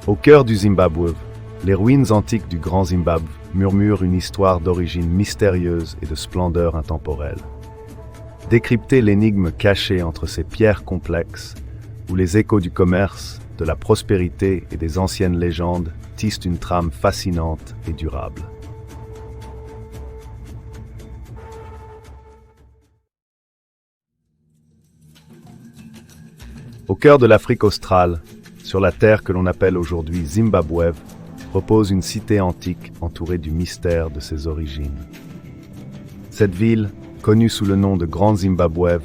Au cœur du Zimbabwe, les ruines antiques du Grand Zimbabwe murmurent une histoire d'origine mystérieuse et de splendeur intemporelle. Décryptez l'énigme cachée entre ces pierres complexes, où les échos du commerce, de la prospérité et des anciennes légendes tissent une trame fascinante et durable. Au cœur de l'Afrique australe, sur la terre que l'on appelle aujourd'hui Zimbabwe, repose une cité antique entourée du mystère de ses origines. Cette ville, connue sous le nom de Grand Zimbabwe,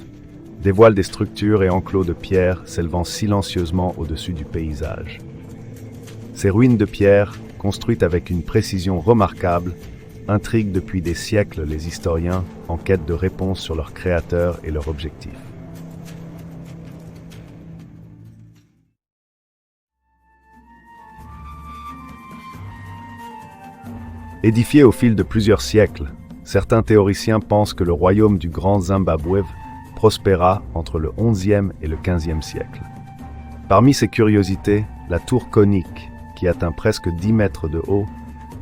dévoile des structures et enclos de pierre s'élevant silencieusement au-dessus du paysage. Ces ruines de pierre, construites avec une précision remarquable, intriguent depuis des siècles les historiens en quête de réponses sur leurs créateurs et leurs objectifs. Édifié au fil de plusieurs siècles, certains théoriciens pensent que le royaume du Grand Zimbabwe prospéra entre le XIe et le XVe siècle. Parmi ces curiosités, la tour conique, qui atteint presque 10 mètres de haut,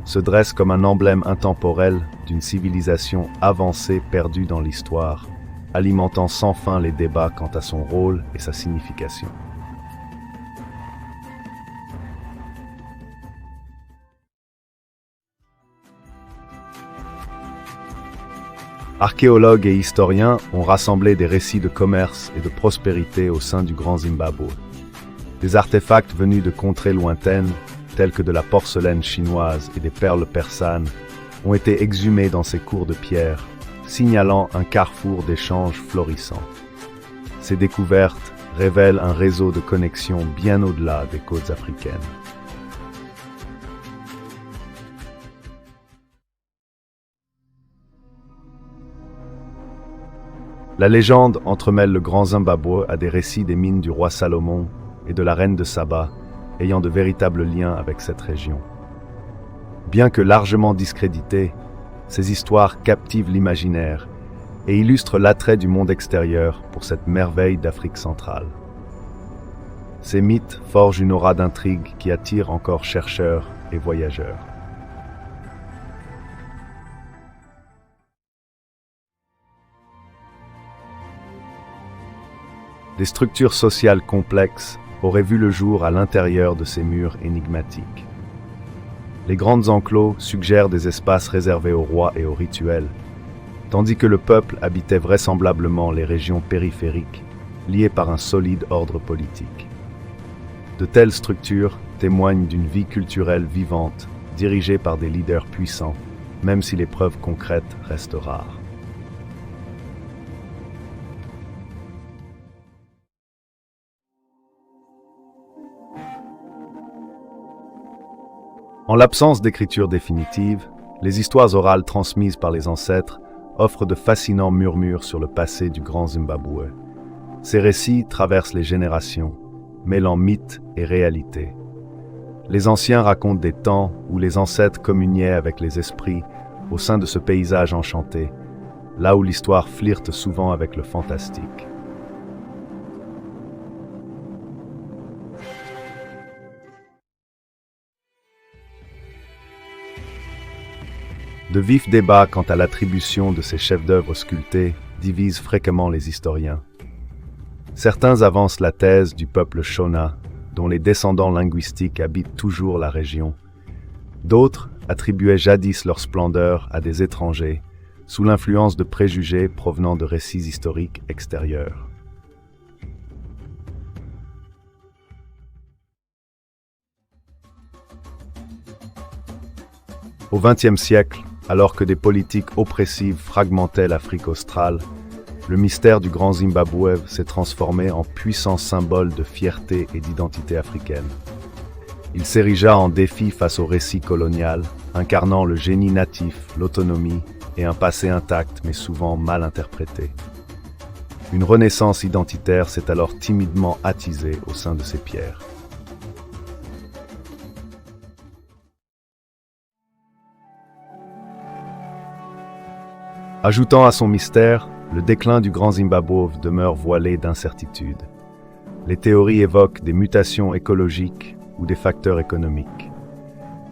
se dresse comme un emblème intemporel d'une civilisation avancée perdue dans l'histoire, alimentant sans fin les débats quant à son rôle et sa signification. Archéologues et historiens ont rassemblé des récits de commerce et de prospérité au sein du Grand Zimbabwe. Des artefacts venus de contrées lointaines, tels que de la porcelaine chinoise et des perles persanes, ont été exhumés dans ces cours de pierre, signalant un carrefour d'échanges florissants. Ces découvertes révèlent un réseau de connexions bien au-delà des côtes africaines. La légende entremêle le Grand Zimbabwe à des récits des mines du roi Salomon et de la reine de Saba, ayant de véritables liens avec cette région. Bien que largement discréditées, ces histoires captivent l'imaginaire et illustrent l'attrait du monde extérieur pour cette merveille d'Afrique centrale. Ces mythes forgent une aura d'intrigue qui attire encore chercheurs et voyageurs. Des structures sociales complexes auraient vu le jour à l'intérieur de ces murs énigmatiques. Les grandes enclos suggèrent des espaces réservés aux rois et aux rituels, tandis que le peuple habitait vraisemblablement les régions périphériques, liées par un solide ordre politique. De telles structures témoignent d'une vie culturelle vivante, dirigée par des leaders puissants, même si les preuves concrètes restent rares. En l'absence d'écriture définitive, les histoires orales transmises par les ancêtres offrent de fascinants murmures sur le passé du Grand Zimbabwe. Ces récits traversent les générations, mêlant mythe et réalité. Les anciens racontent des temps où les ancêtres communiaient avec les esprits au sein de ce paysage enchanté, là où l'histoire flirte souvent avec le fantastique. De vifs débats quant à l'attribution de ces chefs-d'œuvre sculptés divisent fréquemment les historiens. Certains avancent la thèse du peuple Shona, dont les descendants linguistiques habitent toujours la région. D'autres attribuaient jadis leur splendeur à des étrangers, sous l'influence de préjugés provenant de récits historiques extérieurs. Au XXe siècle, alors que des politiques oppressives fragmentaient l'Afrique australe, le mystère du Grand Zimbabwe s'est transformé en puissant symbole de fierté et d'identité africaine. Il s'érigea en défi face au récit colonial, incarnant le génie natif, l'autonomie et un passé intact mais souvent mal interprété. Une renaissance identitaire s'est alors timidement attisée au sein de ces pierres. Ajoutant à son mystère, le déclin du Grand Zimbabwe demeure voilé d'incertitudes. Les théories évoquent des mutations écologiques ou des facteurs économiques.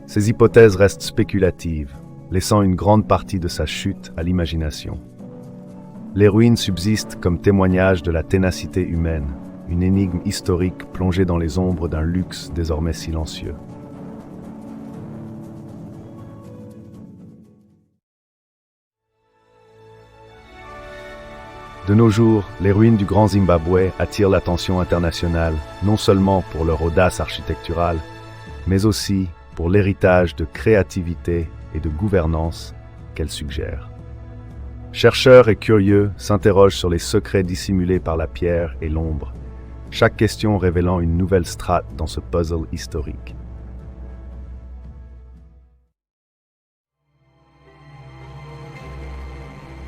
Ces hypothèses restent spéculatives, laissant une grande partie de sa chute à l'imagination. Les ruines subsistent comme témoignage de la ténacité humaine, une énigme historique plongée dans les ombres d'un luxe désormais silencieux. De nos jours, les ruines du Grand Zimbabwe attirent l'attention internationale, non seulement pour leur audace architecturale, mais aussi pour l'héritage de créativité et de gouvernance qu'elles suggèrent. Chercheurs et curieux s'interrogent sur les secrets dissimulés par la pierre et l'ombre, chaque question révélant une nouvelle strate dans ce puzzle historique.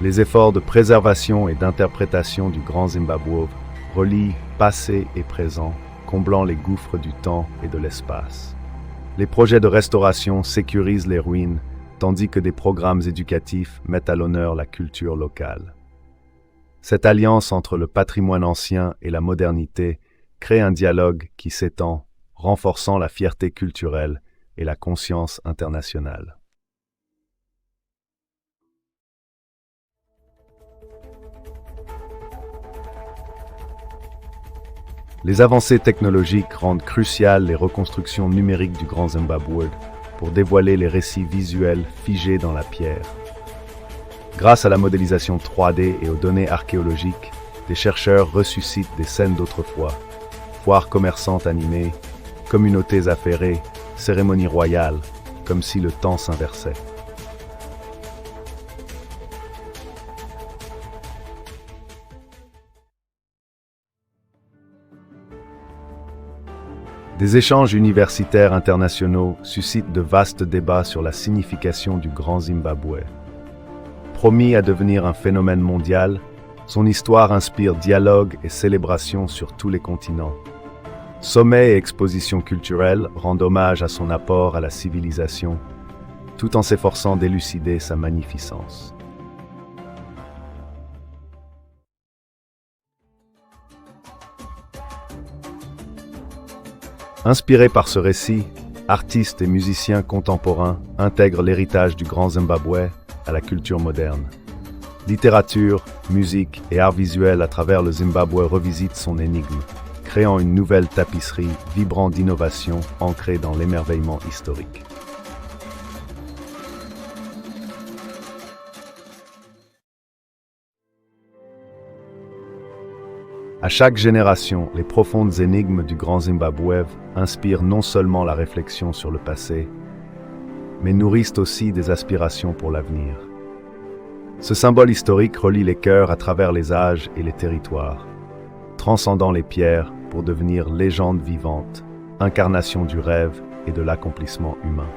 Les efforts de préservation et d'interprétation du Grand Zimbabwe relient passé et présent, comblant les gouffres du temps et de l'espace. Les projets de restauration sécurisent les ruines, tandis que des programmes éducatifs mettent à l'honneur la culture locale. Cette alliance entre le patrimoine ancien et la modernité crée un dialogue qui s'étend, renforçant la fierté culturelle et la conscience internationale. Les avancées technologiques rendent cruciales les reconstructions numériques du Grand Zimbabwe pour dévoiler les récits visuels figés dans la pierre. Grâce à la modélisation 3D et aux données archéologiques, des chercheurs ressuscitent des scènes d'autrefois, foires commerçantes animées, communautés affairées, cérémonies royales, comme si le temps s'inversait. Des échanges universitaires internationaux suscitent de vastes débats sur la signification du Grand Zimbabwe. Promis à devenir un phénomène mondial, son histoire inspire dialogue et célébration sur tous les continents. Sommets et expositions culturelles rendent hommage à son apport à la civilisation, tout en s'efforçant d'élucider sa magnificence. Inspirés par ce récit, artistes et musiciens contemporains intègrent l'héritage du Grand Zimbabwe à la culture moderne. Littérature, musique et art visuel à travers le Zimbabwe revisitent son énigme, créant une nouvelle tapisserie vibrant d'innovation ancrée dans l'émerveillement historique. À chaque génération, les profondes énigmes du Grand Zimbabwe inspirent non seulement la réflexion sur le passé, mais nourrissent aussi des aspirations pour l'avenir. Ce symbole historique relie les cœurs à travers les âges et les territoires, transcendant les pierres pour devenir légende vivante, incarnation du rêve et de l'accomplissement humain.